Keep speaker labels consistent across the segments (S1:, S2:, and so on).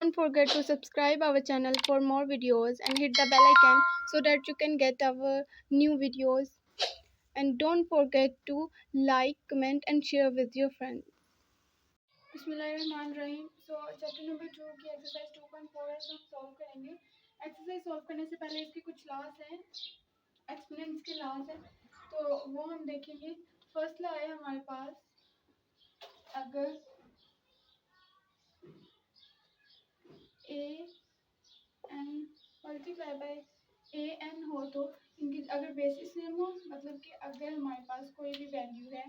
S1: Don't forget to subscribe our channel for more videos and hit the bell icon so that you can get our new videos. And don't forget to like, comment and share with your friends. बिस्मिल्लाहिर्रहमानिर्रहीम। सो chapter number 2 की exercise 2.4 है, हम solve करेंगे। Exercise solve करने से पहले इसकी कुछ लॉस हैं, एक्सपोनेंट्स के लॉस हैं, तो वो हम देखेंगे। फर्स्ट लॉ है हमारे पास, अगर A N multiply by A N हो तो इनकी अगर बेसिस सेम हो, मतलब कि अगर हमारे पास कोई भी वैल्यू है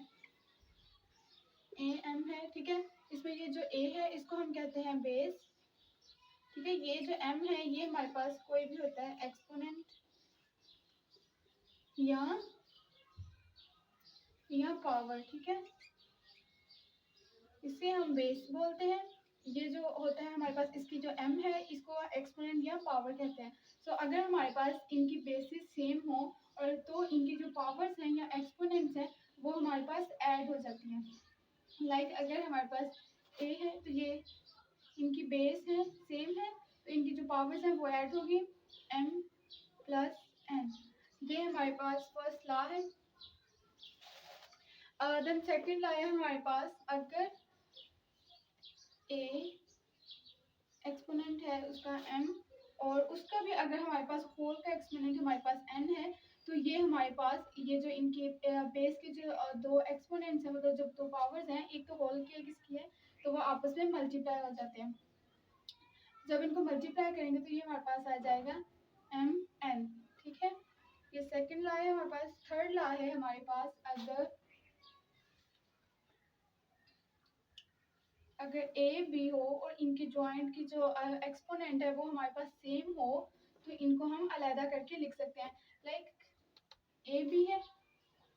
S1: ए एम है, ठीक है, इसमें ये जो ए है इसको हम कहते हैं बेस, ठीक है। ये जो एम है ये हमारे पास कोई भी होता है एक्सपोनेंट या पावर, ठीक है, इसे हम बेस बोलते हैं। ये जो होता है हमारे पास, इसकी जो एम है इसको एक्सपोनेंट या पावर कहते हैं। सो अगर हमारे पास इनकी बेसिस सेम हो और तो इनकी जो पावर्स हैं या एक्सपोनेंट्स हैं वो हमारे पास ऐड हो जाती हैं। लाइक अगर हमारे पास ए है तो ये इनकी बेस है सेम है, तो इनकी जो पावर्स हैं वो ऐड होगी, एम प्लस एन। ये हमारे पास फर्स्ट लॉ है। देन सेकंड लॉ है हमारे पास, अगर ए एक्सपोनेंट है उसका एम और उसका भी अगर हमारे पास होल का एक्सपोनेंट हमारे पास एन है, तो ये हमारे पास ये जो इनके बेस के जो दो एक्सपोनेंट्स हैं, मतलब जब दो पावर्स हैं, एक तो होल की एक इसकी है, तो वो आपस में मल्टीप्लाई हो जाते हैं। जब इनको मल्टीप्लाई करेंगे तो ये हमारे पास आ जाएगा एम एन, ठीक है। ये सेकंड लॉ है हमारे पास। थर्ड लॉ है हमारे पास, अगर ए बी हो और इनके जॉइंट की जो एक्सपोनेंट है वो हमारे पास सेम हो, तो इनको हम अलग करके लिख सकते हैं। लाइक ए बी है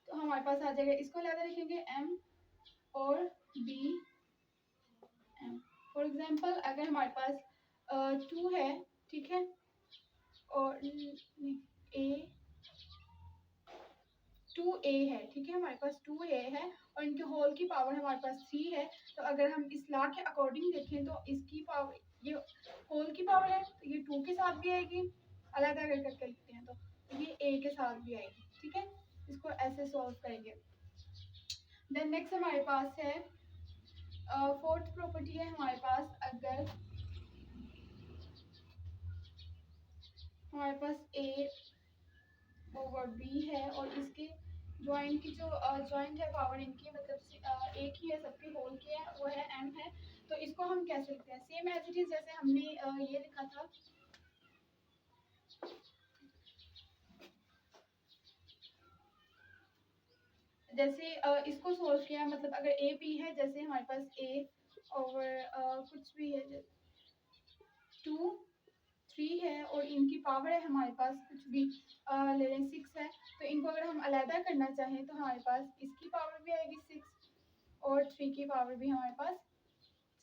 S1: तो हमारे पास आ जाएगा, इसको अलग लिखेंगे एम और बी एम। फॉर एग्जांपल अगर हमारे पास 2 है, ठीक है, और ए 2a है, ठीक है, हमारे पास 2a है और इनके होल की पावर हमारे पास 3 है। तो अगर हम इस लॉ के अकॉर्डिंग देखें तो इसकी पावर, ये होल की पावर है तो ये 2 के साथ भी आएगी, अलग अलग करके लिखते हैं तो ये a के साथ भी आएगी, ठीक है। इसको ऐसे सॉल्व करेंगे। देन नेक्स्ट हमारे पास है फोर्थ प्रॉपर्टी है हमारे पास, अगर हमारे पास a ओवर b है और इसके ज्वाइंट की जो ज्वाइंट है पावर इनकी, मतलब एक ही है, सबकी होल की है, वो है m है, तो इसको हम कैसे लिखते हैं? सेम एज इट इज जैसे हमने ये लिखा था, जैसे इसको सोल्व किया, मतलब अगर ए बी है, जैसे हमारे पास ए ओवर कुछ भी है 2 3 है और इनकी पावर है हमारे पास कुछ भी ले लें 6 है, तो इनको अगर हम अलग करना चाहें तो हमारे पास इसकी पावर भी आएगी 6 और 3 की पावर भी हमारे पास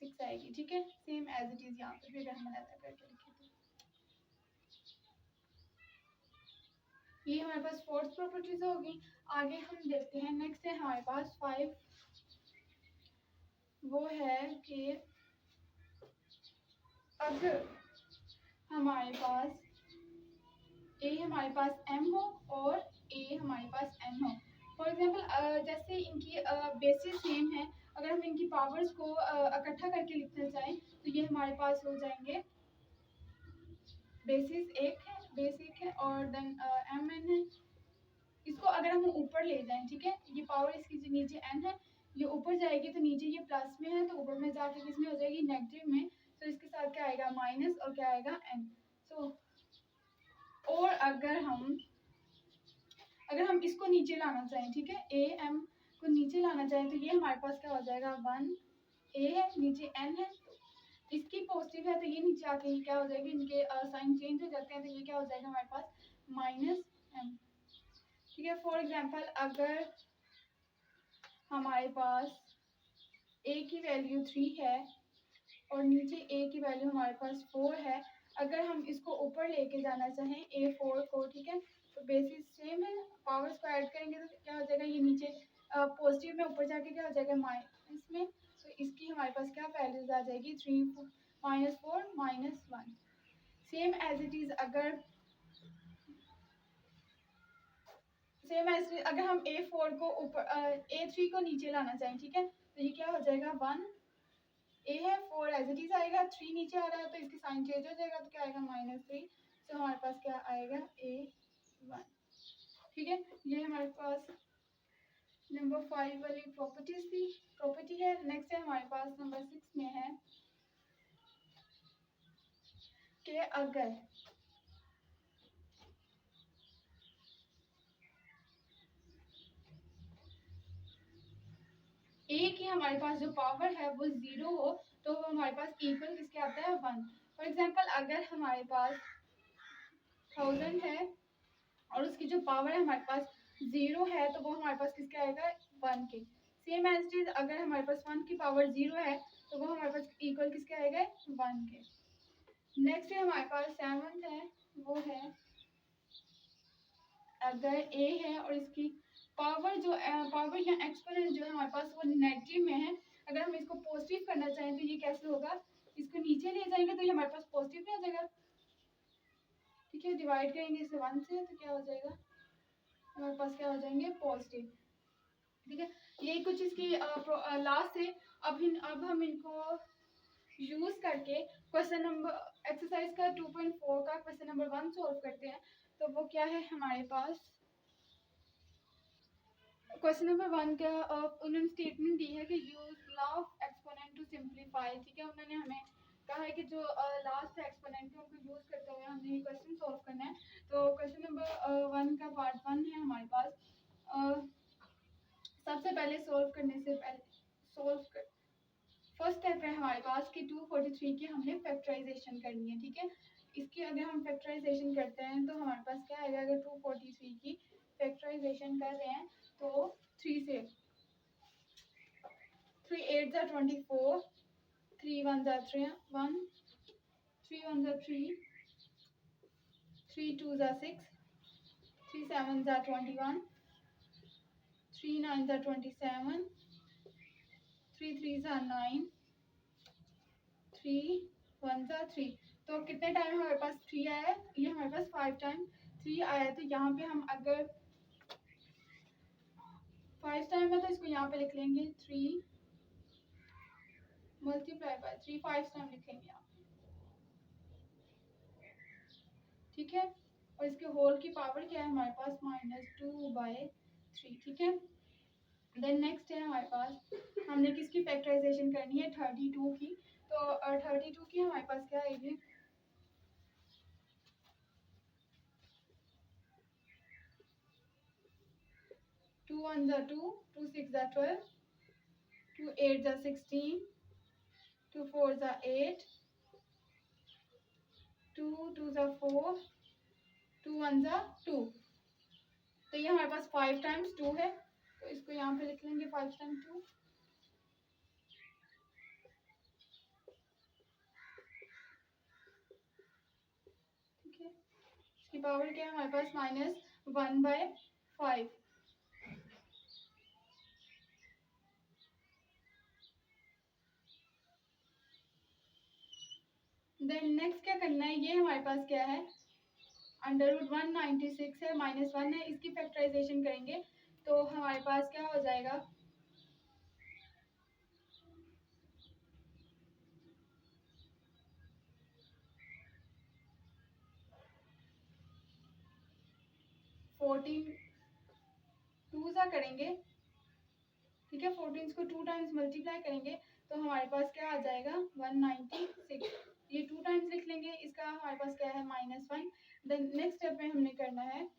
S1: 6 आएगी, ठीक है। सेम एज इट इज यहाँ पे भी अगर हम अलग करके लिखें तो ये हमारे पास फोर्थ प्रॉपर्टीज होगी। आगे हम देखते हैं, नेक्स्ट है हमारे पास 5, वो है कि अगर हमारे पास ए हमारे पास एम हो और ए हमारे पास एन हो। फॉर एग्जांपल जैसे इनकी बेसिस सेम है, अगर हम इनकी पावर्स को इकट्ठा करके लिखना चाहें तो ये हमारे पास हो जाएंगे, बेसिस एक है और देन एम एन है। इसको अगर हम ऊपर ले जाएं, ठीक है, ये पावर इसकी जो नीचे एन है ये ऊपर जाएगी, तो नीचे ये प्लस में है तो ऊपर में जाके किसमें हो जाएगी, नेगेटिव में। तो इसके साथ क्या आएगा, माइनस, और क्या आएगा, एन। सो और अगर हम इसको नीचे लाना चाहें, ठीक है, ए एम को नीचे लाना चाहें तो ये हमारे पास क्या हो जाएगा, 1 ए है, नीचे एन है, इसकी पॉजिटिव है तो ये नीचे आके ही क्या हो जाएगी, इनके साइन चेंज हो जाते हैं, तो ये क्या हो जाएगा हमारे पास माइनस एम, ठीक है। फॉर एग्जांपल अगर हमारे पास ए की वैल्यू 3 है और नीचे ए की वैल्यू हमारे पास 4 है, अगर हम इसको ऊपर लेके जाना चाहें A4 को, ठीक है, तो बेसिस सेम है, पावर्स को ऐड करेंगे तो क्या हो जाएगा, ये नीचे पॉजिटिव में ऊपर जाके क्या हो जाएगा, माइनस में। तो इसकी हमारे पास क्या वैल्यूज आ जाएगी, 3 -4 -1 सेम एज इट इज। अगर हम A4 को ऊपर A3 को नीचे लाना चाहें, ठीक है, तो ये क्या हो जाएगा 1 A है, 4 एज इट इज आएगा, 3 नीचे आ रहा है तो इसकी साइन चेंज हो जाएगा, तो क्या आएगा -3। तो हमारे पास क्या आएगा A1। ठीक है, ये हमारे पास नंबर 5 वाली प्रॉपर्टी है। नेक्स्ट है हमारे पास नंबर 6 में है कि अगर ए की हमारे पास जो पावर है वो 0 हो तो वो हमारे पास इक्वल किसके आता है 1। फॉर एग्जांपल अगर हमारे पास 1000 है और उसकी जो पावर है हमारे पास 0 है तो वो हमारे पास किसके आएगा 1 के। सेम एज इट इज अगर हमारे पास 1 की पावर 0 है तो वो हमारे पास इक्वल किसके आएगा 1 के। नेक्स्ट है हमारे पास 7 है, वो है अगर ए है और इसकी पावर या एक्सपोनेंट जो है हमारे पास वो नेगेटिव में है, अगर हम इसको पॉजिटिव करना चाहें तो ये कैसे होगा, इसको नीचे ले जाएंगे तो ये हमारे पास पॉजिटिव में आ जाएगा। ठीक है, डिवाइड करेंगे इसे 1 से तो क्या हो जाएगा हमारे पास क्या हो जाएंगे पॉजिटिव। ठीक है, यही कुछ इसकी लास्ट है। अब हम इनको यूज करके क्वेश्चन नंबर एक्सरसाइज का 2.4 का क्वेश्चन नंबर 1 सॉल्व करते हैं। तो वो क्या है हमारे पास, क्वेश्चन नंबर 1 का उन्होंने स्टेटमेंट दी है कि use law of exponent to simplify. ठीक है, उन्होंने हमें कहा है कि जो लास्ट एक्सपोनेंट है उनको यूज करते हुए हमने ये क्वेश्चन सॉल्व करना है। तो क्वेश्चन नंबर 1 का पार्ट 1 है हमारे पास। सबसे पहले फर्स्ट स्टेप है हमारे पास कि 243 की हमने फैक्टराइजेशन करनी है। ठीक है, इसकी अगर हम फैक्टराइजेशन करते हैं तो हमारे पास क्या आएगा, अगर 243 की फैक्टराइजेशन कर रहे हैं तो 3 से 3 8 जा 24, 3 1 जा 3 1, 3 1 जा 3, 3 2 जा 6, 3 7 जा 21, 3 9 जा 27, 3 3 जा 9, 3 1 जा 3। तो कितने टाइम हमारे पास 3 आया है, ये हमारे पास 5 टाइम 3 आया है। तो यहाँ पे हम अगर 5 टाइम है तो इसको यहाँ पे लिख लेंगे 3 मल्टीप्लाई बाय 3, 5 टाइम लिखेंगे यहाँ पे। ठीक है, और इसके होल की पावर क्या है हमारे पास -2/3। ठीक है, देन नेक्स्ट है हमारे पास हमने किसकी फैक्टराइजेशन करनी है 32 की। तो 32 की हमारे पास क्या आएगी 2 1 जा 2, 2 6 जा 12, 2 8 जा 16, 2 4 जा 8, 2 2 जा 4, 2 1 जा 2। तो ये हमारे पास 5 टाइम्स 2 है तो इसको यहाँ पे लिख लेंगे 5 टाइम्स 2। ठीक है, इसकी पावर क्या है हमारे पास -1/5। देन नेक्स्ट क्या करना है, ये हमारे पास क्या है √196 है -1 है, इसकी फैक्टराइजेशन करेंगे तो हमारे पास क्या हो जाएगा 14 2 सा करेंगे। ठीक है, 14 को 2 टाइम्स मल्टीप्लाई करेंगे तो हमारे पास क्या आ जाएगा 196। ये 2 टाइम्स लिख लेंगे, इसका हमारे पास क्या है -1। देन नेक्स्ट स्टेप में हमने करना है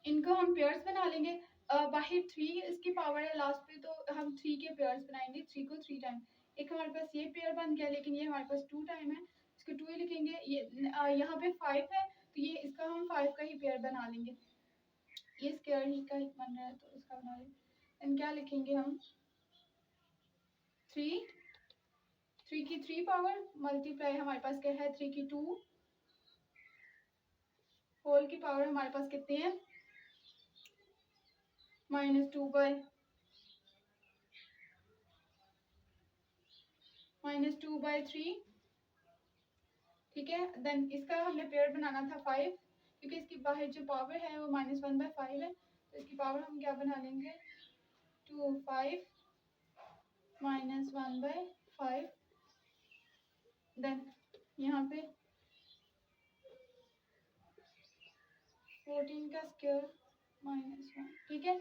S1: इनको हम पेयर्स बना लेंगे। बाहर 3 इसकी पावर है लास्ट पे तो हम 3 के पेयर्स बनाएंगे, 3 को 3 टाइम। एक हमारे पास ये पेयर बन गया लेकिन ये हमारे पास 2 टाइम है, इसको 2 ही लिखेंगे। ये यहाँ पे 5 है तो ये इसका हम 5 का ही पेयर बना लेंगे। ये स्क्वायर ही का ही बन रहा है तो इसका बना लेंगे। एंड क्या लिखेंगे हम 3 की 3 पावर मल्टीप्लाई हमारे पास क्या है 3 की 2 होल की पावर हमारे पास कितने हैं -2/। -2/3, ठीक है। देन इसका हमने पेयर बनाना था 5, क्योंकि इसकी बाहर जो पावर है वो -1/5 है, तो इसकी पावर हम क्या बना लेंगे 2, 5 -1/5। देन यहाँ पे 14 का स्क्वायर -1, ठीक है।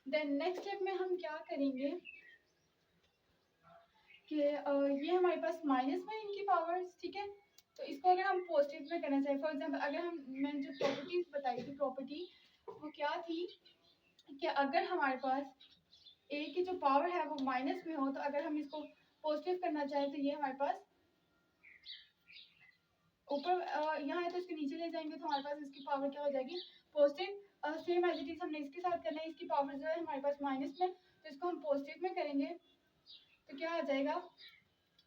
S1: देन नेक्स्ट स्टेप में हम क्या करेंगे कि ये हमारे पास माइनस में इनकी पावर्स, ठीक है। तो इसको अगर हम पॉजिटिव में करना चाहिए, फॉर एग्जांपल अगर मैंने जो प्रॉपर्टीज बताई थी, प्रॉपर्टी वो क्या थी कि अगर हमारे पास ए की जो पावर है वो माइनस में हो, तो अगर हम इसको पॉजिटिव करना चाहें तो ये हमारे पास ऊपर यहाँ है तो इसके नीचे ले जाएंगे, तो हमारे पास इसकी पावर क्या हो जाएगी positive. Same as it is हमने इसके साथ करना है, इसकी पावर जो है हमारे पास माइनस में, तो इसको हम पॉजिटिव में करेंगे तो क्या आ जाएगा,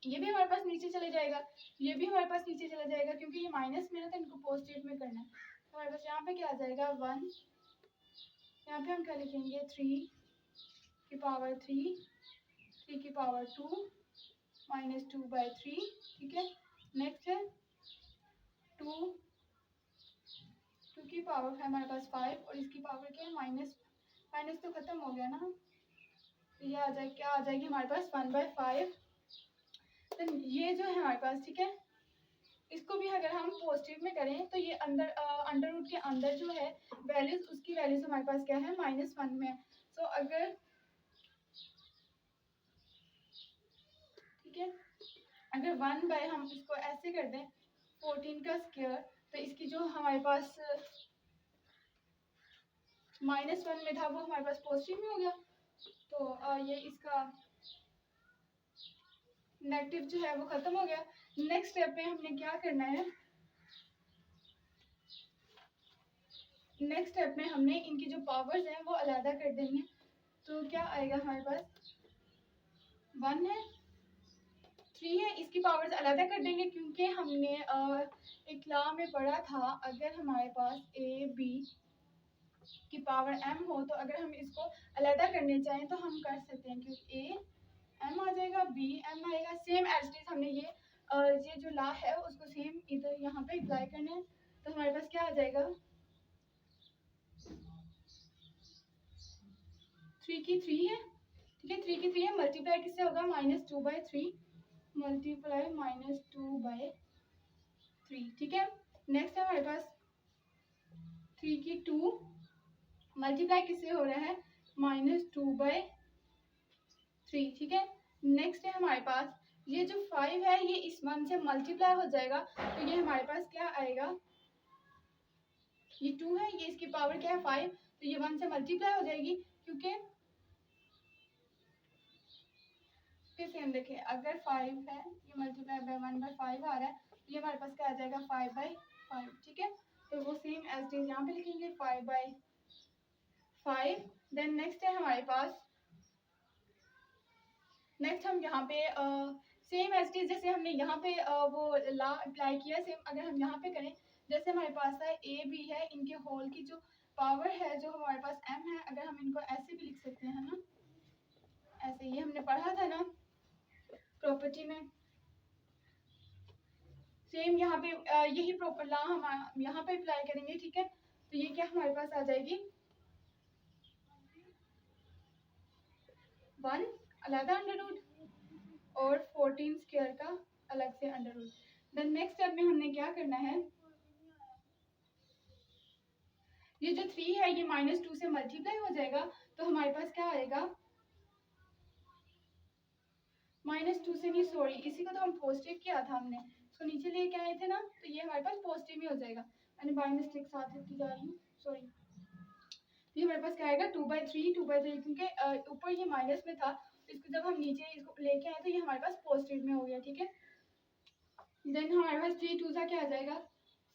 S1: ये भी हमारे पास नीचे चले जाएगा, ये भी हमारे पास नीचे चला जाएगा, क्योंकि ये माइनस में है तो इनको पॉजिटिव में करना है। तो हमारे पास यहाँ पे क्या आ जाएगा 1, यहाँ पे हम क्या लिखेंगे 3 की पावर 3, 3 की पावर 2 -2/3, ठीक है। नेक्स्ट है 2 की पावर है हमारे पास 5, और इसकी पावर क्या है माइनस तो खत्म हो गया ना, तो ये आ जाए क्या आ जाएगी हमारे पास 1/5। तो ये जो है हमारे पास, ठीक है, इसको भी अगर हम पॉजिटिव में करें तो ये अंदर अंडर रूट के अंदर जो है वैल्यूज, उसकी वैल्यूज हमारे पास क्या है -1 में है। तो अगर, ठीक है, अगर 1/, हम इसको ऐसे कर दें 14 का स्क्वायर, तो इसकी जो हमारे पास -1 में था वो हमारे पास पॉजिटिव में हो गया, तो ये इसका नेगेटिव जो है वो खत्म हो गया। नेक्स्ट स्टेप में हमने क्या करना है, नेक्स्ट स्टेप में हमने इनकी जो पावर्स हैं वो अलग कर देंगे, तो क्या आएगा हमारे पास 1 है 3 है, इसकी पावर्स अलग कर देंगे, क्योंकि हमने एक लॉ में पढ़ा था अगर हमारे पास ए बी की पावर m हो, तो अगर हम इसको अलग करने चाहें तो हम कर सकते हैं, क्योंकि ए m आ जाएगा, बी m आएगा, सेम एज इट इज हमने ये जो लॉ है उसको सेम इधर यहाँ पे अप्लाई करना है। तो हमारे पास क्या आ जाएगा 3 की 3 है, ठीक है, 3 की 3 है, मल्टीप्लाई किससे होगा -2/3, मल्टीप्लाई -2/3, ठीक है। नेक्स्ट है हमारे पास 3 की 2, मल्टीप्लाई किससे हो रहा है -2/3, ठीक है। नेक्स्ट है हमारे पास ये जो 5 है ये इस 1 से मल्टीप्लाई हो जाएगा, तो ये हमारे पास क्या आएगा, ये 2 है, ये इसकी पावर क्या है 5, तो ये 1 से मल्टीप्लाई हो जाएगी, क्योंकि फिर से हम देखें अगर 5 है ये मल्टीप्लाई बाय 1/5 आ रहा है, तो ये हमारे पास क्या आ जाएगा 5/5, ठीक है। तो वो सेम एज इट इज यहाँ पे लिखेंगे 5/5। देन नेक्स्ट है हमारे पास, नेक्स्ट हम यहाँ पे सेम एज इट इज जैसे हमने यहाँ पे वो लॉ अप्लाई किया, सेम अगर हम यहाँ पे करें, जैसे हमारे पास है ए बी है, इनके होल की जो पावर है जो हमारे पास m है, अगर हम इनको ऐसे भी लिख सकते हैं ना, ऐसे ये हमने पढ़ा था ना प्रॉपर्टी में, सेम यहाँ पे यही प्रॉपर लॉ हम यहाँ पे अप्लाई करेंगे, ठीक है। तो ये क्या हमारे पास आ जाएगी 1 अलग अंडर रूट और 14 स्क्वायर का अलग से under root. Then next step में हमने क्या करना है, ये जो 3 है ये -2 से मल्टीप्लाई हो जाएगा, तो हमारे पास क्या आएगा -2 से नहीं, सॉरी, इसी को तो हम पॉजिटिव किया था हमने, इसको नीचे लेके आए थे ना, तो ये हमारे पास पॉजिटिव ही हो जाएगा, मैंने बाय मिस्टेक साथ लिखती जा रही हूँ, सॉरी। ये हमारे पास क्या आएगा 2/3, क्योंकि ऊपर ये माइनस में था, तो इसको जब हम नीचे इसको लेके आए तो ये हमारे पास पॉजिटिव में हो गया, ठीक है। देन हमारे पास 3 2 क्या आ जाएगा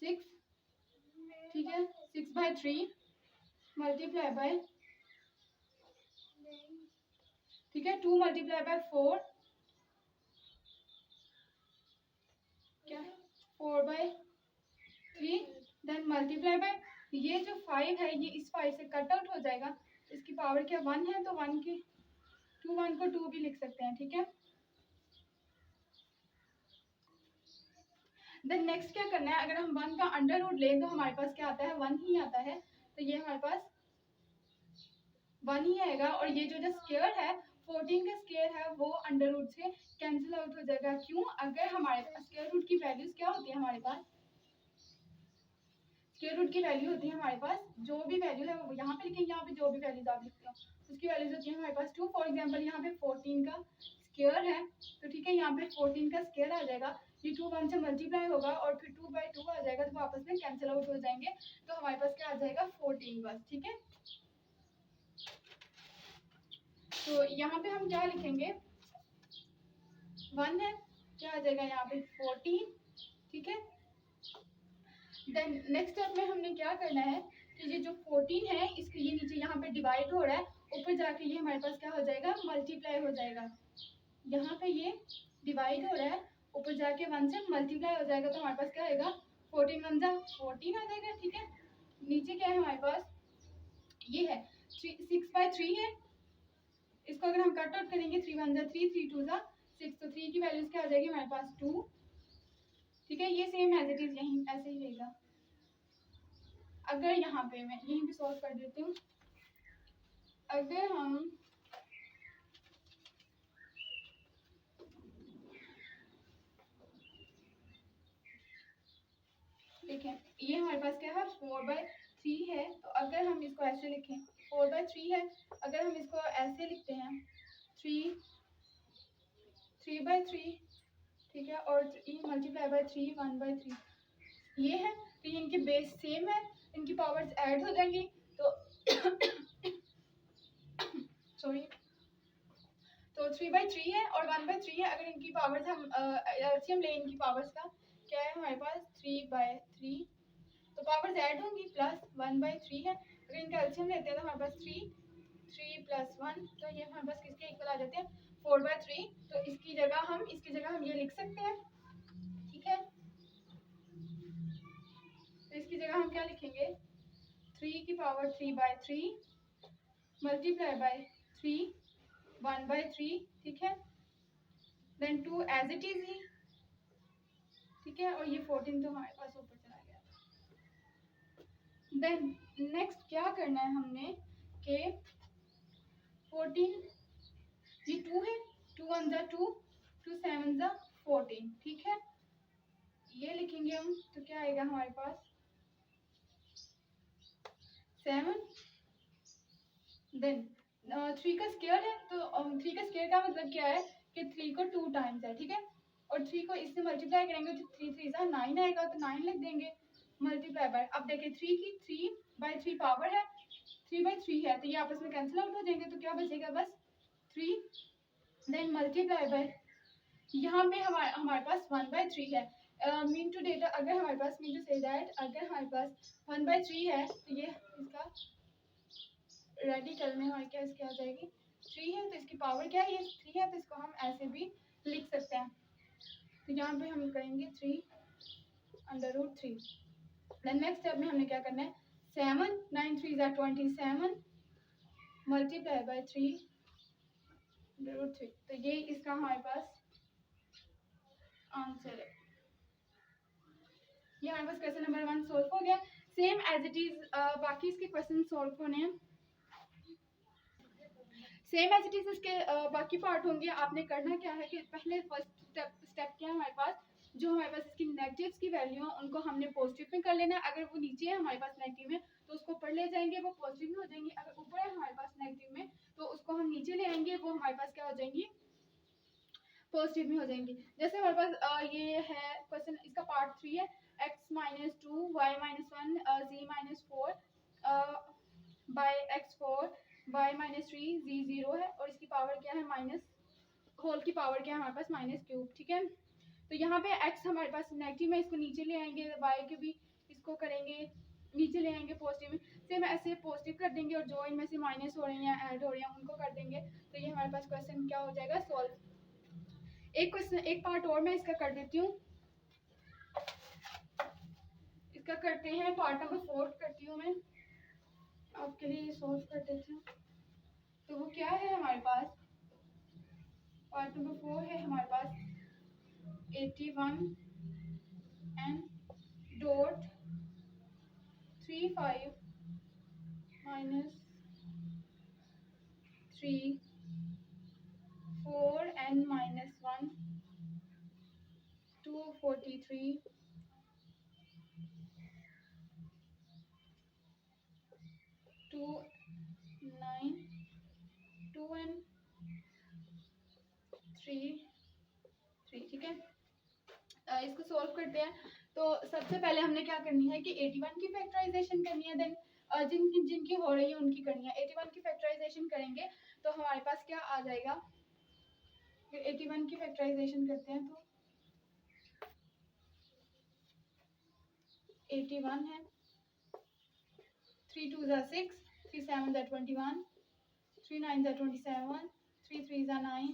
S1: 6, ठीक है, 6/3 मल्टीप्लाई बाय, ठीक है, 2 मल्टीप्लाई बाय 4, क्या 4/3, देन मल्टीप्लाई बाय, ये जो 5 है ये इस 5 से कट आउट हो जाएगा, इसकी पावर क्या 1 है, तो 1 की 1 को 2 भी लिख सकते हैं, ठीक है। देन नेक्स्ट क्या करना है, अगर हम 1 का अंडर रूट लें तो हमारे पास क्या आता है, 1 ही आता है। तो ये हमारे पास 1 ही आएगा, और ये जो स्क्वायर है 14 का स्क्वायर है वो अंडर रूट से कैंसिल आउट हो जाएगा। क्यों? अगर हमारे पास स्क्वायर रूट की वैल्यूज क्या होती है, हमारे पास स्क्वायर रूट की वैल्यू होती है हमारे पास, जो भी वैल्यू है वो यहाँ पे लिखेंगे, यहाँ पे जो भी वैल्यूज आप लिखते हो उसकी वैल्यूज होती है हमारे पास 2। फॉर एग्जांपल यहाँ पे 14 का स्क्वायर है, तो ठीक है यहाँ पे 14 का स्क्वायर आ जाएगा, ये 2 1 से मल्टीप्लाई होगा और फिर 2/2 आ जाएगा, तो आपस में कैंसिल आउट हो जाएंगे, तो हमारे पास क्या आ जाएगा 14 बस। ठीक है, तो यहाँ पे हम क्या लिखेंगे, 1 है, क्या आ जाएगा यहाँ पे 14। ठीक है, देन नेक्स्ट स्टेप में हमने क्या करना है कि ये जो 14 है इसके ये नीचे यहाँ पे डिवाइड हो रहा है, ऊपर जाके ये हमारे पास क्या हो जाएगा, मल्टीप्लाई हो जाएगा। यहाँ पे ये डिवाइड हो रहा है, ऊपर जाके 1 से मल्टीप्लाई हो जाएगा, तो हमारे पास क्या आएगा 14 1 जा 14 आ जाएगा। ठीक है, नीचे क्या है हमारे पास, ये है 6/3 है, इसको अगर हम कट आउट करेंगे 3 1 जा 3 3 2 जा 6, तो 3 की वैल्यूज क्या आ जाएगी हमारे पास 2। ठीक है, ये सेम एज इट इज यहीं ऐसे ही रहेगा। अगर यहाँ पे मैं यहीं पे सॉल्व कर देती हूँ, अगर हम देखें, ये हमारे पास क्या है 4/3 है, तो अगर हम इसको ऐसे लिखें 4/3 है, अगर हम इसको ऐसे लिखते हैं 3/3, ठीक है, और मल्टीप्लाई बाय 3 1/3 ये है, तो इनके बेस सेम है, इनकी पावर्स ऐड हो जाएंगी, तो सॉरी, तो 3/3 है और 1/3 है, अगर इनकी पावर्स हम एलसीएम ले इनकी पावर्स का, क्या है हमारे पास 3/3, तो पावर्स ऐड होंगी, प्लस 1/3 है, अगर इनका एलसीएम लेते हैं तो हमारे पास 3 प्लस 1, तो ये हमारे पास किसके इक्वल आ जाते हैं 4/3, तो इसकी जगह हम ये लिख सकते हैं। ठीक है, तो इसकी जगह हम क्या लिखेंगे, 3 की पावर 3/3 मल्टीप्लाई बाय 3 1/3। ठीक है, देन 2 एज इट इज ही। ठीक है, और ये 14 तो हमारे पास ऊपर चला गया। देन नेक्स्ट क्या करना है हमने कि 14 ये 2 है, 2 1 जा 2 2 7 जा 14। ठीक है, ये लिखेंगे हम, तो क्या आएगा हमारे पास 7। देन 3 का स्क्वायर है, तो 3 का स्क्वायर का मतलब क्या है कि 3 को 2 टाइम्स है। ठीक है, और 3 को इससे मल्टीप्लाई करेंगे तो 3 3 जा 9 आएगा, तो 9 लिख देंगे मल्टीप्लाई बाय, अब देखिए 3 की 3/3 पावर है, 3/3 है, तो ये आपस में कैंसिल आउट हो जाएंगे, तो क्या बचेगा बस 3, देन मल्टीप्लाई बाय, यहाँ पे हमारे पास 1/3 है, मीन टू डेटा, अगर हमारे पास मीन टू से दैट अगर हमारे पास 1/3 है, तो ये इसका रेडिकल में हमारे क्या इसकी आ जाएगी 3 है, तो इसकी पावर क्या है, ये 3 है, तो इसको हम ऐसे भी लिख सकते हैं, तो यहाँ पे हम करेंगे 3/√3। देन नेक्स्ट स्टेप में हमने क्या करना है, 7 9 3 जा 27 मल्टीप्लाई बाय 3/√3, तो ये इसका हमारे पास आंसर है। ये हमारे पास क्वेश्चन नंबर 1 सॉल्व हो गया, सेम एज इट इज बाकी इसके क्वेश्चन सॉल्व होने हैं, सेम एज इट इज इसके बाकी पार्ट होंगे। आपने करना क्या है कि पहले फर्स्ट स्टेप क्या है हमारे पास, जो हमारे पास इसकी नेगेटिव्स की वैल्यू है उनको हमने पॉजिटिव में कर लेना है, अगर वो नीचे है हमारे पास नेगेटिव में तो उसको ऊपर ले जाएंगे, वो पॉजिटिव में हो जाएंगी, अगर ऊपर है हमारे पास नेगेटिव में तो उसको हम नीचे ले आएंगे, वो हमारे पास क्या हो जाएंगी पॉजिटिव में हो जाएंगी। जैसे हमारे पास ये है क्वेश्चन, इसका पार्ट 3 है, x - 2 y - 1 z - 4 bye x4 y - 3 z 0 है, और इसकी पावर क्या है माइनस, होल की पावर क्या है हमारे पास -3। ठीक है, तो यहाँ पे x हमारे पास नेगेटिव में, इसको नीचे ले आएंगे, y के भी इसको करेंगे नीचे ले आएंगे पॉजिटिव में, सेम ऐसे पॉजिटिव कर देंगे, और जो इनमें से माइनस हो रही हैं ऐड हो रही हैं उनको कर देंगे, तो ये हमारे पास क्वेश्चन क्या हो जाएगा सॉल्व। एक क्वेश्चन एक पार्ट और मैं इसका कर देती हूँ, इसका करते हैं पार्ट नंबर 4 करती हूँ मैं आपके लिए सॉल्व कर देती हूँ। तो वो क्या है हमारे पास, पार्ट नंबर 4 है हमारे पास 81 n dot 3 5 minus 3 4 n minus 1 243 2 9 2 n 3 3 ठीक है। इसको सॉल्व करते हैं। तो सबसे पहले हमने क्या करनी है कि 81 की फैक्टराइजेशन करनी है, देन जिनकी जिनकी हो रही है उनकी करनी है। 81 की फैक्टराइजेशन करेंगे तो हमारे पास क्या आ जाएगा, फिर 81 की फैक्टराइजेशन करते हैं तो 81 है, 3 2 ज़ा 6, 3 7 ज़ा 21, 3 9 ज़ा 27, 3 3 ज़ा 9,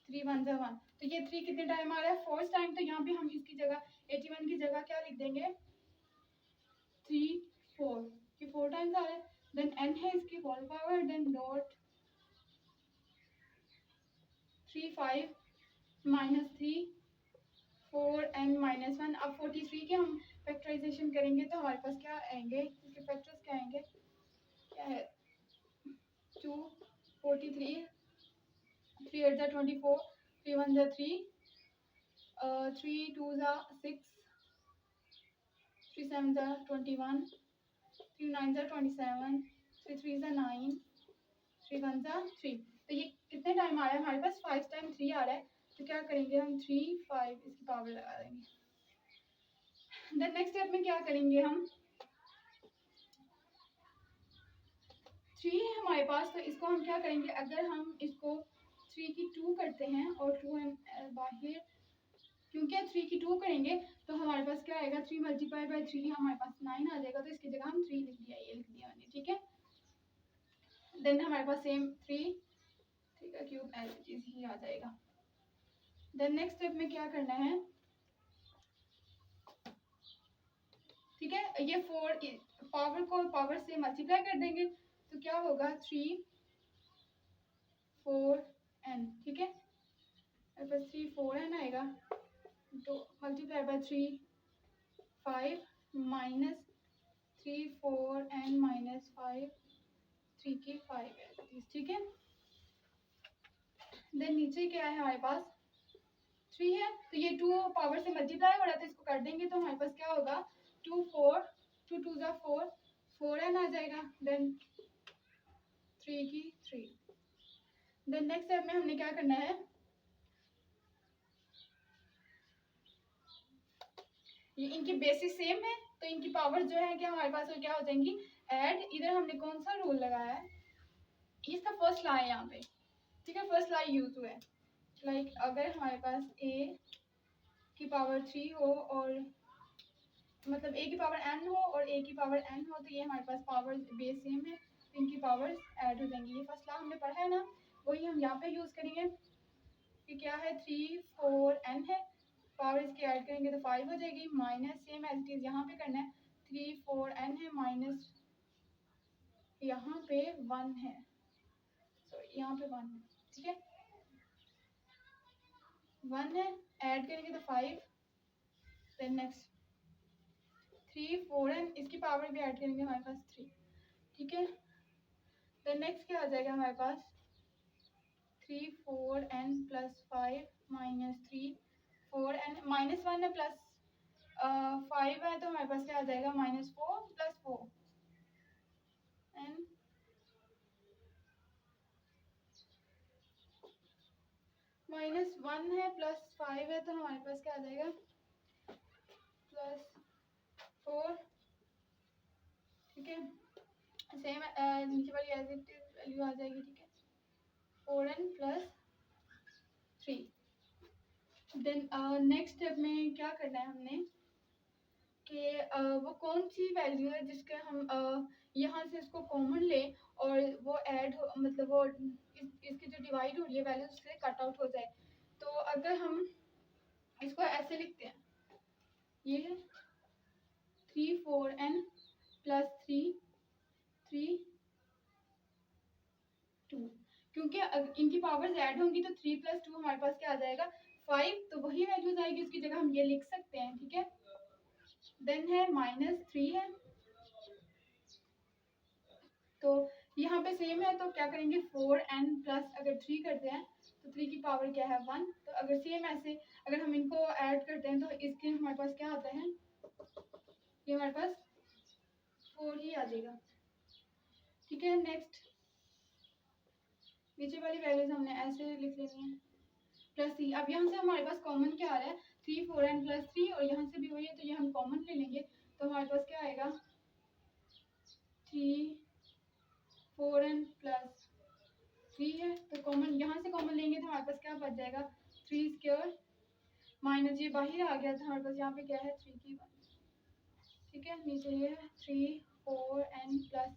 S1: 3 1 ज़ा 1। तो ये 3 कितने टाइम आ रहा है, फर्स्ट टाइम। तो यहाँ पे हम इसकी जगह 81 की जगह क्या लिख देंगे, 3 4, कि 4 टाइम्स आ रहा है। देन n है इसकी whole power, then dot 3 5 minus 3 4 n minus 1। अब 43 के हम फैक्टराइजेशन करेंगे तो हमारे पास क्या आएंगे, इसके फैक्टर्स क्या आएंगे, क्या है 2 43 3 8 ज़ा 24, 3 1 ज़ा 3, 3 2 ज़ा 6, 3 7 ज़ा 21, 3 9 ज़ा 27, 3 3 ज़ा 9, 3 1 ज़ा 3। तो ये कितने टाइम आ रहा है हमारे पास, 5 टाइम 3 आ रहा है। तो क्या करेंगे हम 3 5 इसकी पावर लगा देंगे। देन नेक्स्ट स्टेप में क्या करेंगे हम, 3 है हमारे पास, तो इसको हम क्या करेंगे, अगर हम इसको 3 की 2 करते हैं और 2 बाहर, क्योंकि 3 की 2 करेंगे तो हमारे पास क्या आएगा, 3 मल्टीप्लाई बाई 3 हमारे पास 9 आ जाएगा। तो इसकी जगह हम 3 लिख दिया, ये लिख दिया मैंने, ठीक है। देन हमारे पास सेम 3 का क्यूब एज इट इज ही आ जाएगा। देन नेक्स्ट स्टेप में क्या करना है, ठीक है, ये 4 पावर को पावर से मल्टीप्लाई कर देंगे तो क्या होगा 3 4 n, ठीक है। मेरे पास 3 4 n आएगा, तो multiply by 3 5 minus 3 4 n minus 5 3 की 5 ठीक है। देन नीचे क्या है हमारे पास 3 है, तो ये 2 पावर से मल्टीप्लाई हो रहा है तो इसको कर देंगे तो हमारे पास क्या होगा 2 4 2 2 ज़ा 4 4 n आ जाएगा, देन 3 की 3। देन नेक्स्ट स्टेप में हमने क्या करना है, ये इनकी बेसिस सेम है तो इनकी पावर जो है कि हमारे पास वो क्या हो जाएंगी ऐड। इधर हमने कौन सा रूल लगाया है, इसका फर्स्ट ला है यहाँ पे, ठीक है, फर्स्ट ला यूज हुआ है। लाइक अगर हमारे पास a की पावर 3 हो और मतलब a की पावर n हो और a की पावर n हो, तो ये हमारे पास पावर बेस सेम है तो इनकी पावर्स ऐड हो जाएंगी। ये फर्स्ट ला हमने पढ़ा है ना, वही हम यहाँ पे यूज करेंगे कि क्या है 3 4 n है, पावर इसके ऐड करेंगे तो 5 हो जाएगी, minus same as it is यहाँ पे करना है 3 4 n है माइनस यहाँ पे 1 है, सॉरी यहाँ पे 1 है, ठीक है 1 है, ऐड करेंगे तो 5, देन नेक्स्ट 3 4 n इसकी पावर भी ऐड करेंगे हमारे पास 3, ठीक है। देन नेक्स्ट क्या आ जाएगा हमारे पास 3 4 n plus 5 minus 3 4 n minus 1 है प्लस 5 है तो हमारे पास क्या आ जाएगा माइनस 4 प्लस 4 n माइनस 1 है प्लस 5 है तो हमारे पास क्या आ जाएगा प्लस 4, ठीक है। सेम नीचे वाली एज इट इज वैल्यू आ जाएगी, ठीक है 4n plus 3। Then next step में क्या करना है हमने कि वो कौन सी वैल्यू है जिसके हम यहाँ से इसको कॉमन ले और वो ऐड हो, मतलब वो इसकी जो डिवाइड हो रही है वैल्यू उससे कट आउट हो जाए। तो अगर हम इसको ऐसे लिखते हैं, ये है 3 4 n प्लस 3 3 2, क्योंकि इनकी पावर्स ऐड होंगी तो 3 प्लस 2 हमारे पास क्या आ जाएगा 5, तो वही वैल्यूज आएगी, उसकी जगह हम ये लिख सकते हैं, ठीक है। देन है -3 है, तो यहाँ पे सेम है तो क्या करेंगे 4n प्लस अगर 3 करते हैं तो 3 की पावर क्या है 1, तो अगर सेम ऐसे अगर हम इनको ऐड करते हैं तो इसके हमारे पास क्या आता है, ये हमारे पास 4 ही आ जाएगा। ठीक है, नेक्स्ट नीचे वाली वैल्यूज हमने ऐसे लिख लेनी है प्लस सी। अब यहाँ से हमारे पास कॉमन क्या आ रहा है 3 4n प्लस 3 और यहाँ से भी वही है तो ये हम कॉमन ले लेंगे तो हमारे पास क्या आएगा 3 4n प्लस 3 है, तो कॉमन यहाँ से कॉमन लेंगे तो हमारे पास क्या बच जाएगा 3 स्क्वायर माइनस ये बाहर आ गया था हमारे पास यहाँ पे क्या है 3 की 1। ठीक है, नीचे ये है 3 4n प्लस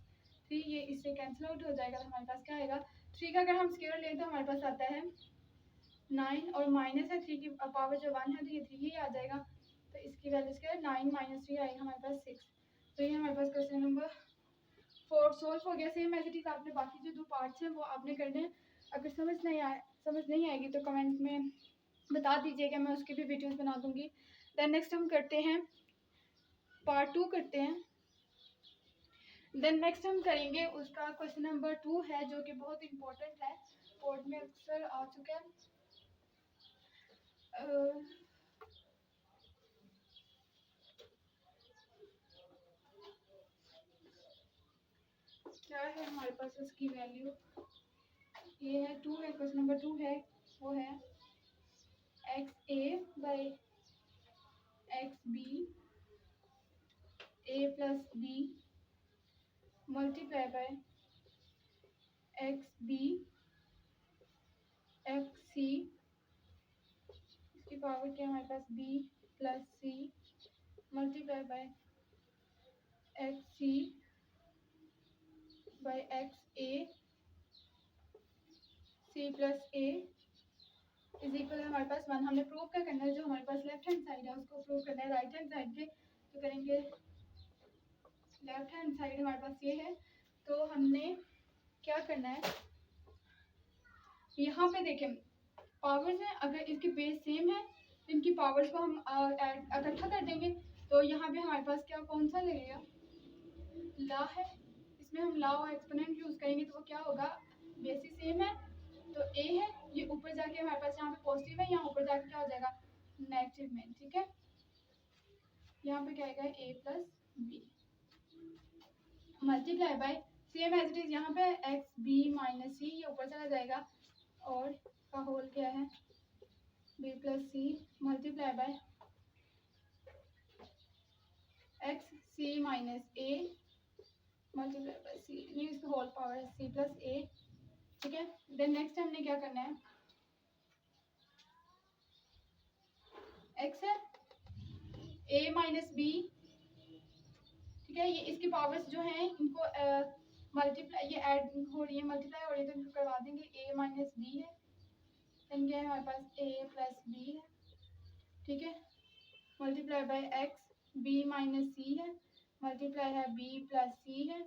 S1: 3, ये इससे कैंसिल आउट हो जाएगा तो हमारे पास क्या आएगा 3 का अगर हम स्क्वायर लें तो हमारे पास आता है 9 और माइनस है 3 की पावर जो 1 है तो ये 3 ही आ जाएगा, तो इसकी वैल्यू क्या है 9 माइनस 3 आएगा हमारे पास 6। तो ये हमारे पास क्वेश्चन नंबर 4 सोल्व हो गया। सेम एज इट इज आपने बाकी जो 2 पार्ट्स हैं वो आपने करने हैं। अगर समझ नहीं आएगी तो कमेंट में बता दीजिएगा, मैं उसकी भी वीडियोस बना दूंगी। देन नेक्स्ट हम करते हैं पार्ट 2 करते हैं। देन नेक्स्ट हम करेंगे उसका क्वेश्चन नंबर 2 है जो कि बहुत इंपॉर्टेंट है, बोर्ड में अक्सर आ चुका है। क्या है हमारे पास इसकी वैल्यू, ये है 2 है, क्वेश्चन नंबर 2 है वो है X A by X B A plus B multiply by X B X C, इसकी पावर क्या हमारे पास B plus C multiply by X C by X A C plus A is equal हमारे पास 1। हमने प्रूव क्या करना है, जो हमारे पास लेफ्ट हैंड साइड है उसको प्रूव करना है राइट हैंड साइड पे, तो करेंगे लेफ्ट हैंड साइड हमारे पास ये है तो हमने क्या करना है, यहाँ पे देखें पावर्स हैं, अगर इसकी बेस सेम है तो इनकी पावर्स को हम इकट्ठा कर देंगे, तो यहाँ पे हमारे पास क्या कौन सा लगेगा ला है, इसमें हम ला और एक्सपोनेंट यूज करेंगे तो वो क्या होगा बेसिस सेम है तो ए है, ये ऊपर जाके हमारे पास यहाँ पे पॉजिटिव है, यहाँ ऊपर जाके क्या हो जाएगा नेगेटिव में। ठीक है, यहाँ पे क्या आएगा A plus B multiply by same as it is यहाँ पे एक्स बी माइनस सी, ये ऊपर चला जाएगा और का होल क्या है B plus C multiply by X C minus A multiply by C, ये इसका होल पावर है सी प्लस ए। ठीक है, देन नेक्स्ट हमने क्या करना है एक्स है ए माइनस बी, ठीक है, ये इसकी पावर्स जो हैं इनको मल्टीप्लाई ये ऐड हो रही है मल्टीप्लाई हो रही है तो इनको करवा देंगे ए माइनस बी है, देन क्या है हमारे पास ए प्लस बी है। ठीक है, multiply by X B minus C है मल्टीप्लाई है बी प्लस सी है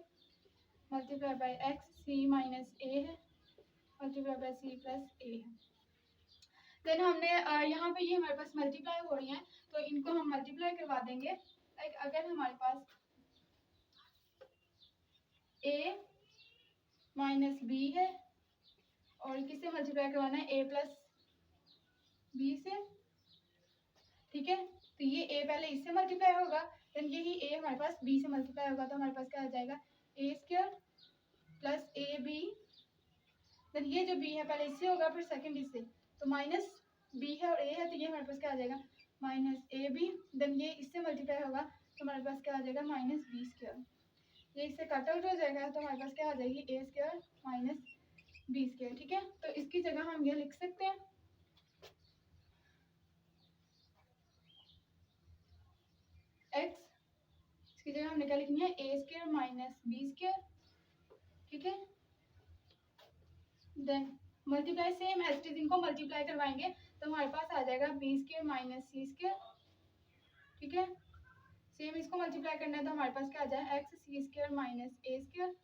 S1: multiply by X C minus A है multiply by C plus A है। देन हमने यहाँ पे ये हमारे पास मल्टीप्लाई हो रही हैं तो इनको हम मल्टीप्लाई करवा देंगे। लाइक अगर हमारे पास a माइनस बी है और किससे मल्टीप्लाई करवाना है a प्लस बी से, ठीक है, तो ये a पहले इससे मल्टीप्लाई होगा देन यही a हमारे पास b से मल्टीप्लाई होगा तो हमारे पास क्या आ जाएगा a square plus A B, then ये जो b है पहले इससे होगा फिर सेकंड इससे, तो माइनस b है और a है तो ये हमारे पास क्या आ जाएगा माइनस ए बी, देन ये इससे मल्टीप्लाई होगा तो हमारे पास क्या आ जाएगा माइनस बी स्क्वायर, ये इससे कट आउट हो जाएगा तो हमारे पास क्या आ जाएगी ए स्क्वायर माइनस बी स्क्वायर। ठीक है, तो इसकी जगह हम ये लिख सकते हैं x, इसकी जगह हमने क्या लिखनी है A square minus B square. ठीक है, then multiply same as it is इनको मल्टीप्लाई करवाएंगे तो हमारे पास आ जाएगा B square minus C square. ठीक है, सेम इसको मल्टीप्लाई करना है तो हमारे पास क्या आ जाएगा एक्स सी स्क्वायर माइनस ए स्क्वायर।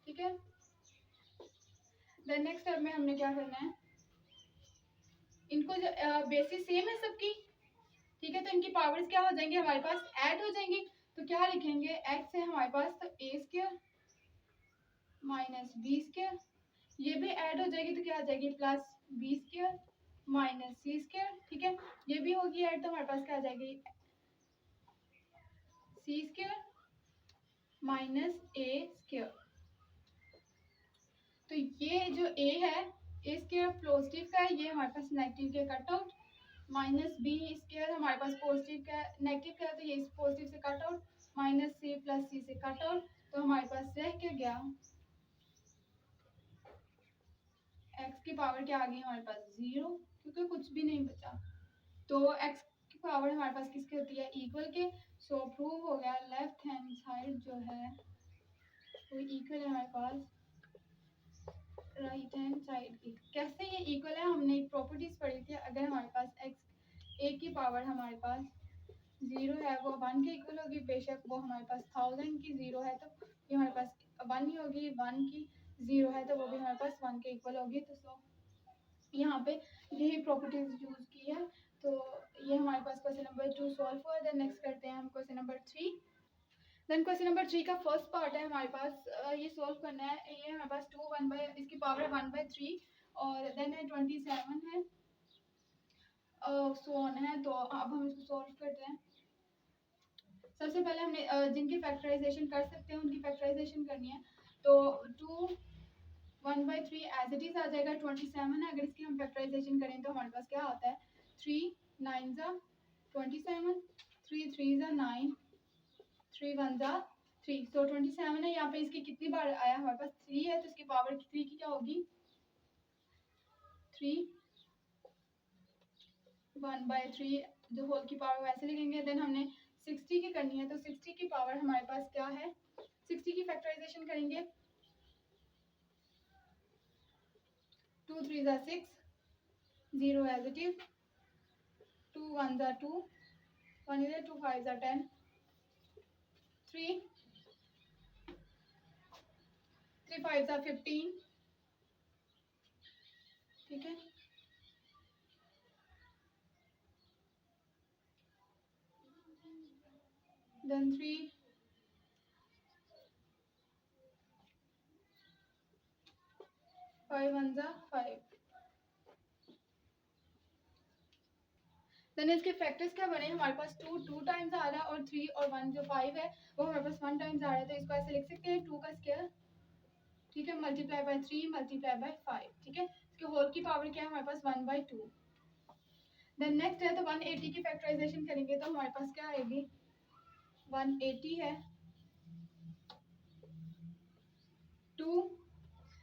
S1: ठीक है, देन नेक्स्ट स्टेप में हमने क्या करना है, इनको जो बेसिस सेम है सबकी ठीक है। तो इनकी पावर्स क्या हो जाएंगी हमारे पास, ऐड हो जाएंगी। तो क्या लिखेंगे, एक्स है हमारे पास तो ए स्क्वायर माइनस बी स्क्वायर, ये भी ऐड हो जाएगी तो क्या आ जाएगी plus B square minus C square. ठीक है, ये भी होगी ऐड तो हमारे पास क्या आ जाएगी सी स्क्वायर माइनस ए स्क्वायर। तो ये जो ए है ए स्क्वायर पॉजिटिव का है, ये हमारे पास नेगेटिव के cut out, minus B square हमारे पास पॉजिटिव का नेगेटिव का है तो ये इस पॉजिटिव से cut out, minus C plus C से कट आउट। तो हमारे पास रह क्या गया, एक्स की पावर क्या आ गई हमारे पास 0, क्योंकि कुछ भी नहीं बचा। तो एक्स की पावर हमारे पास किसकी होती है, इक्वल के। सो प्रूव हो गया लेफ्ट हैंड साइड जो है वो इक्वल है हमारे पास राइट हैंड साइड की। कैसे ये इक्वल है, हमने एक प्रॉपर्टीज पढ़ी थी, अगर हमारे पास एक्स ए की पावर हमारे पास 0 है वो 1 के इक्वल होगी, बेशक वो हमारे पास 1000 की 0 है तो ये हमारे पास 1 ही होगी, 1 की 0 है तो वो भी हमारे पास 1 के इक्वल होगी। तो सो यहाँ पे यही प्रॉपर्टीज यूज की है। तो ये हमारे पास क्वेश्चन नंबर 2 सॉल्व हुआ। देन नेक्स्ट करते हैं हम question number 3। Then question number 3 का फर्स्ट पार्ट है हमारे पास, ये सॉल्व करना है। ये हमारे पास 2 1 बाय इसकी पावर है 1/3 और देन है 27 है सो ऑन है। तो अब हम इसको सॉल्व करते हैं। सबसे पहले हमने जिनकी फैक्टराइजेशन कर सकते हैं उनकी फैक्टराइजेशन करनी है। तो 2 1/3 एज इट इज आ जाएगा, 27 है, अगर इसकी हम फैक्टराइजेशन करें तो हमारे पास क्या आता है 3 9 जा 27, 3 3 जा 9, 3 1 जा 3। सो 27 है, यहाँ पे इसकी कितनी बार आया हमारे पास 3 है तो इसकी पावर 3 की क्या होगी 3 1/3 जो होल की पावर वैसे लिखेंगे। देन हमने 60 की करनी है तो 60 की पावर हमारे पास क्या है, 60 की फैक्टराइजेशन करेंगे 2 3 जा 6, 0 एज इट इज, 2 1 जा 2, 1 इधर, 2 5 जा 10, 3 3 5 जा 15। ठीक है, देन 3 5 1 जा 5। देन इसके फैक्टर्स क्या बने हमारे पास 2 2 टाइम्स आ रहा है और 3 और 1 जो 5 है वो हमारे पास 1 टाइम्स आ रहा है तो इसको ऐसे लिख सकते हैं 2 का स्क्वायर। ठीक है, मल्टीप्लाई बाय 3 मल्टीप्लाई बाय 5। ठीक है, इसके होल की पावर क्या है हमारे पास 1/2। देन नेक्स्ट है तो 180 की फैक्टराइजेशन करेंगे तो हमारे पास क्या आएगी 180 है, 2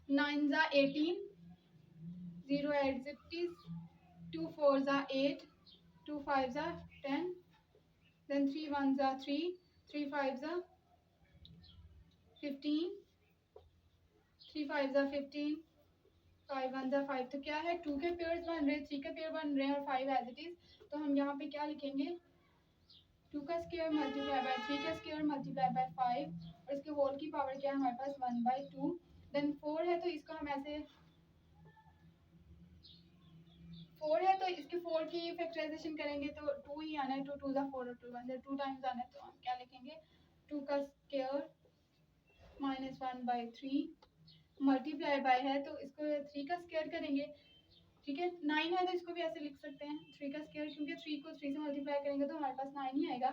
S1: 9 जा 18, 0 8 is 2 4 जा 8, 2 5 जा 10, then 3 1 जा 3, 3 5 जा 15, 3 5 जा 15, 5 1 जा 5। तो क्या है 2 के पेयर्स बन रहे, 3 के पेयर बन रहे हैं और 5 एज इट इज। तो हम यहाँ पे क्या लिखेंगे 2 का स्क्वायर मल्टीप्लाई बाय 3 का स्क्वायर मल्टीप्लाई बाय 5 और इसके होल की पावर क्या है हमारे पास 1/2। देन 4 है तो इसको हम ऐसे 4 है तो इसके 4 की फैक्टराइजेशन करेंगे तो 2 ही आना है, 2 2 जा 4 और 2 1 जा 2 टाइम्स आना है। तो हम क्या लिखेंगे 2 का स्क्वायर माइनस 1/3 मल्टीप्लाई बाय है तो इसको 3 का स्क्वायर करेंगे। ठीक है, 9 है तो इसको भी ऐसे लिख सकते हैं 3 का स्क्वायर, क्योंकि 3 को 3 से मल्टीप्लाई करेंगे तो हमारे पास 9 ही आएगा।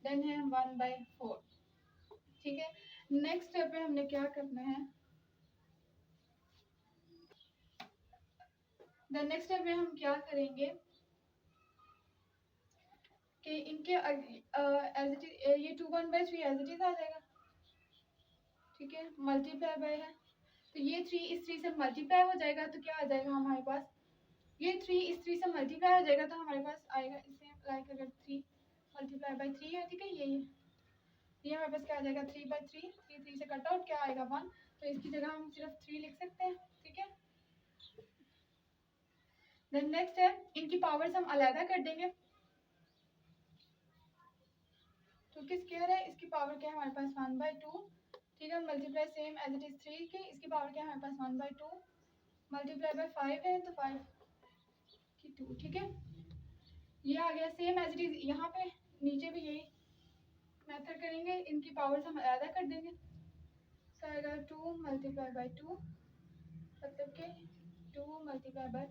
S1: देन है 1/4। ठीक है, नेक्स्ट स्टेप पे हमने क्या करना है, देन नेक्स्ट स्टेप में हम क्या करेंगे कि इनके एज इट इज ये 2 1/3 एज इट इज आ जाएगा। ठीक है, मल्टीप्लाई बाय है तो ये 3 इस 3 से मल्टीप्लाई हो जाएगा तो क्या आ जाएगा हमारे पास, ये 3 इस 3 से मल्टीप्लाई हो जाएगा तो हमारे पास आएगा इससे लाइक अगर 3 मल्टीप्लाई बाय 3 है। ठीक है, ये हमारे पास क्या आ जाएगा 3/3, 3 3 से कट आउट क्या आएगा 1, तो इसकी जगह हम सिर्फ 3 लिख सकते हैं। ठीक है, देन नेक्स्ट है इनकी पावर्स हम अलग कर देंगे। तो किस स्क्वायर है इसकी पावर क्या है हमारे पास 1/2। ठीक है, multiply same as it is 3 की, इसकी पावर क्या है हमारे पास 1/2 मल्टीप्लाई बाय 5 है तो 5 की 2। ठीक है, ये आ गया सेम एज इट इज। यहाँ पे नीचे भी यही मेथड करेंगे, इनकी पावर्स हम अलग कर देंगे। तो आएगा 2 मल्टीप्लाई बाई 2, मतलब कि 2 मल्टीप्लाई बाई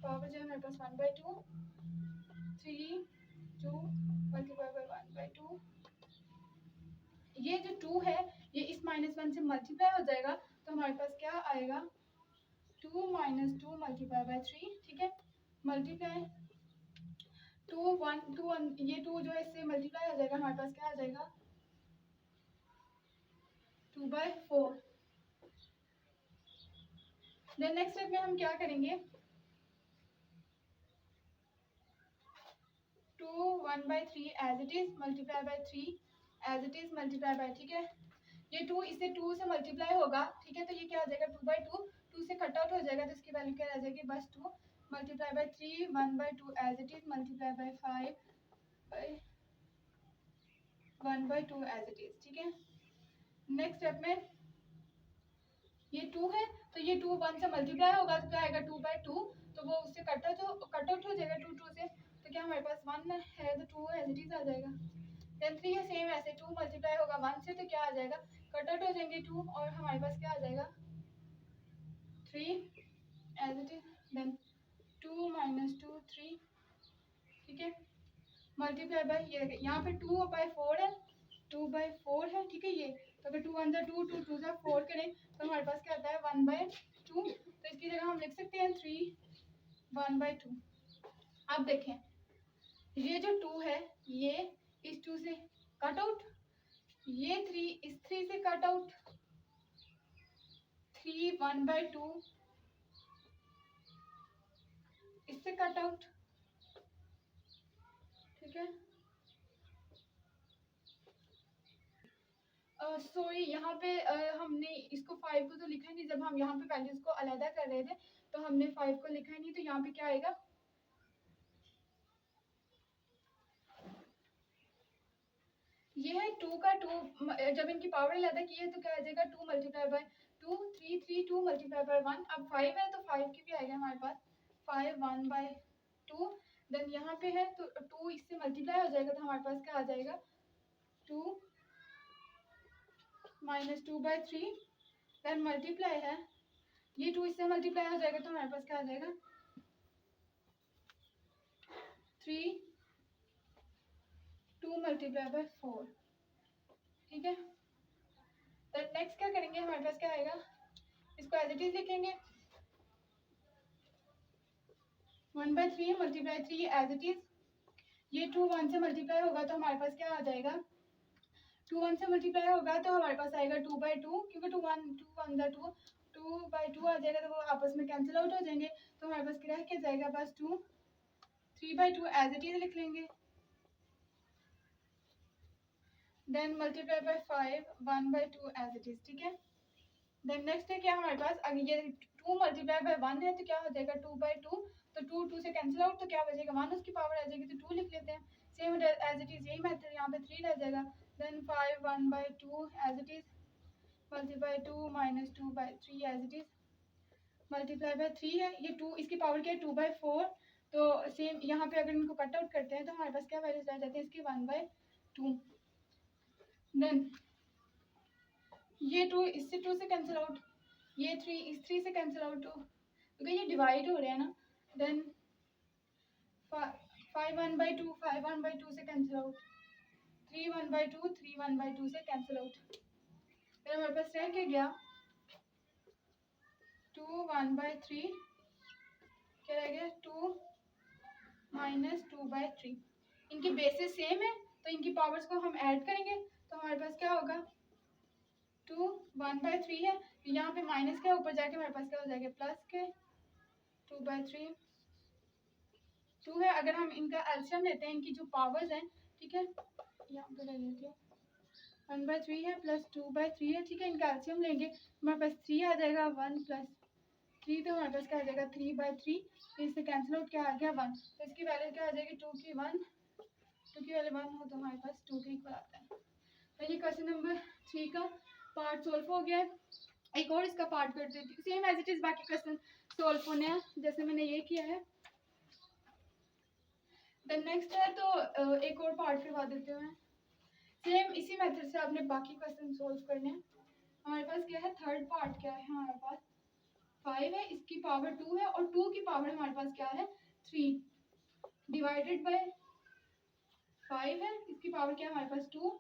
S1: पावर जो है हमारे पास 1/2, 3 2 मल्टीप्लाई बाई 1/2। ये जो 2 है ये इस -1 से मल्टीप्लाई हो जाएगा, तो हमारे पास क्या आएगा 2 - 2 मल्टीप्लाई बाई 3, ठीक है। मल्टीप्लाई 2 1 2 1, ये 2 जो है इससे मल्टीप्लाई हो जाएगा, हमारे पास क्या आ जाएगा 2/4। देन नेक्स्ट स्टेप में हम क्या करेंगे 2 1/3 as it is multiply by 3 as it is multiply by, ठीक है। ये 2 इससे 2 से मल्टीप्लाई होगा, ठीक है, तो ये क्या हो जाएगा 2/2, 2 से कट आउट हो जाएगा, तो इसकी वैल्यू क्या रह जाएगी बस 2 multiply by 3 1/2 as it is multiply by 5/1/2 as it is, ठीक है। नेक्स्ट स्टेप में ये 2 है, तो ये 2 1 से मल्टीप्लाई होगा, तो क्या आएगा 2/2, तो वो उससे कट आउट हो जाएगा 2 2 से, तो क्या हमारे पास 1 है, तो 2 एज इट इज आ जाएगा। देन 3 है, सेम ऐसे 2 मल्टीप्लाई होगा 1 से, तो क्या आ जाएगा कट आउट हो जाएंगे 2, और हमारे पास क्या आ जाएगा 3 एज इट इज। देन 2 - 2 3, ठीक है, मल्टीप्लाई बाई ये यहाँ पे 2/4 है, 2/4 है, ठीक है। ये तो अगर 2 1 2 2 2 4 करें तो हमारे पास क्या आता है 1/2, तो इसकी जगह हम लिख सकते हैं 3 1/2। अब देखें ये जो 2 है ये इस 2 से कट आउट, ये 3 इस 3 से कट आउट, 3 1/2 इससे कट आउट, ठीक है। सॉरी यहाँ पे हमने इसको 5 को तो लिखा ही नहीं, जब हम यहाँ पे वैल्यूज को अलग कर रहे थे तो हमने 5 को लिखा ही नहीं, तो यहाँ पे क्या आएगा ये है 2 का 2, जब इनकी पावर अलग की है तो क्या आ जाएगा 2 मल्टीप्लाई बाई 2 3 3 2 मल्टीप्लाई बाई 1। अब 5 है तो 5 की भी आएगा हमारे पास 5 1/2। देन यहाँ पे है तो 2 इससे मल्टीप्लाई हो जाएगा, तो हमारे पास क्या आ जाएगा 2 - 2/3। देन मल्टीप्लाई है, ये 2 इससे मल्टीप्लाई हो जाएगा, तो हमारे पास क्या आ जाएगा 3 2 मल्टीप्लाई बाई 4, ठीक है। तो नेक्स्ट क्या करेंगे हमारे पास क्या आएगा, इसको एज इट इज लिखेंगे 1/3 मल्टीप्लाई 3 एज इट इज। ये 2 1 से मल्टीप्लाई होगा तो हमारे पास क्या आ जाएगा 2 1 से मल्टीप्लाई होगा तो हमारे पास आएगा 2/2, क्योंकि 2 1 2 2/2 आ जाएगा, तो वो आपस में कैंसिल आउट हो जाएंगे, तो हमारे पास क्या रह जाएगा बस 2 3/2 एज इट इज लिख लेंगे। Then multiply by 5 1/2 as it is, ठीक है। देन नेक्स्ट है क्या हमारे पास, अगर ये 2 मल्टीप्लाई बाई 1 है तो क्या हो जाएगा 2/2, तो 2 2 से कैंसिल आउट, तो क्या बचेगा 1 उसकी पावर आ जाएगी, तो 2 लिख लेते हैं। सेम एज इट इज यही मेथड, यहाँ पे 3 रह जाएगा। Then 5 1/2 as it is multiply 2 - 2/3 as it is multiply by 3 है, ये 2 इसकी पावर क्या है 2/4, तो सेम यहाँ पे अगर इनको कट आउट करते हैं तो हमारे पास क्या वैल्यूज रह जाती है इसकी 1/2। देन ये 2 इससे 2 से कैंसिल आउट, ये 3 इस 3 से कैंसिल आउट हो, क्योंकि ये डिवाइड हो रहे हैं ना। देन 5 1/2 5 1/2 से कैंसिल आउट, 3 1/2 3 1/2 से कैंसिल आउट, फिर हमारे पास रह क्या गया 2 1/3, क्या रह गया 2 - 2/3। इनकी बेसिस सेम है तो इनकी पावर्स को हम ऐड करेंगे, तो हमारे पास क्या होगा 2 1/3 है, यहाँ पे माइनस के ऊपर जाके हमारे पास क्या हो जाएगा प्लस के 2/3 2 है। अगर हम इनका एलसीएम लेते हैं, इनकी जो पावर्स हैं, ठीक है, यहाँ पे ले लेते हैं 1/3 है प्लस 2/3 है, ठीक है, इनका एलसीएम लेंगे हमारे पास 3 आ जाएगा 1 + 3, तो हमारे पास क्या आ जाएगा 3/3, इससे कैंसिल आउट क्या आ गया 1, तो इसकी वैल्यू क्या आ जाएगी 2 की 1, 2 की वैल्यू 1 हो तो हमारे पास 2 के इक्वल आता है। तो ये क्वेश्चन नंबर 3 का पार्ट सोल्व हो गया है। एक और इसका पार्ट कर देती हूँ, सेम एज इट इज बाकी क्वेश्चन सोल्व होने हैं जैसे मैंने ये किया है। देन नेक्स्ट है तो एक और पार्ट करवा देते हैं। सेम इसी मेथड से आपने बाकी क्वेश्चन सोल्व करने हैं। हमारे पास क्या है, थर्ड पार्ट क्या है हमारे पास 5 है, इसकी पावर 2 है और 2 की पावर हमारे पास क्या है 3 डिवाइडेड बाय 5 है, इसकी पावर क्या है हमारे पास 2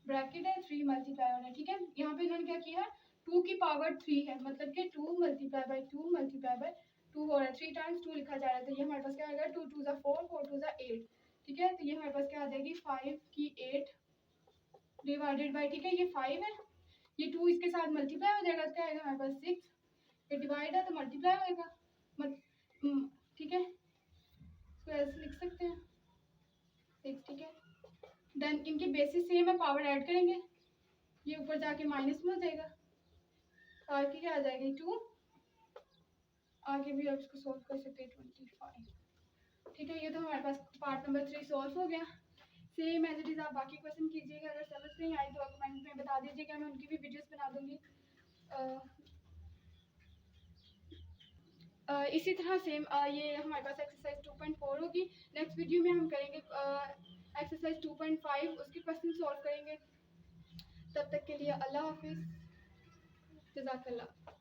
S1: ब्रैकेट है 3 मल्टीप्लाई होना है। ठीक है, यहाँ पे इन्होंने क्या किया है 2 की पावर 3 है, मतलब कि 2 मल्टीप्लाई बाय 2 मल्टीप्लाई बाय 2 हो रहा है, 3 टाइम्स 2 लिखा जा रहा है, तो ये हमारे पास क्या आएगा 2 2 ज़ा 4 4 2 ज़ा 8। ठीक है, तो ये हमारे पास क्या आ जाएगी 5 की 8 डिवाइडेड बाय, ठीक है ये 5 है, ये 2 इसके साथ मल्टीप्लाई हो जाएगा, क्या आएगा हमारे पास 6, ये डिवाइड है तो मल्टीप्लाई होएगा ठीक है, इसको ऐसे लिख सकते हैं 6। ठीक है, देन इनकी बेसिस सेम है, पावर ऐड करेंगे, ये ऊपर जाके माइनस में हो जाएगा, आगे क्या आ जाएगी 2, आगे भी आप इसको सॉल्व कर सकते हैं 25। ठीक है, ये तो हमारे पास पार्ट नंबर 3 सॉल्व हो गया। सेम एज इट इज़ आप बाकी क्वेश्चन कीजिएगा, अगर समझ नहीं आई तो आप कमेंट में बता दीजिएगा, मैं उनकी भी वीडियोस बना दूंगी। इसी तरह सेम ये हमारे पास एक्सरसाइज 2.4 होगी। नेक्स्ट वीडियो में हम करेंगे एक्सरसाइज 2.5, उसके क्वेश्चन सॉल्व करेंगे। तब तक के लिए अल्लाह हाफिज़, जज़ाकल्लाह।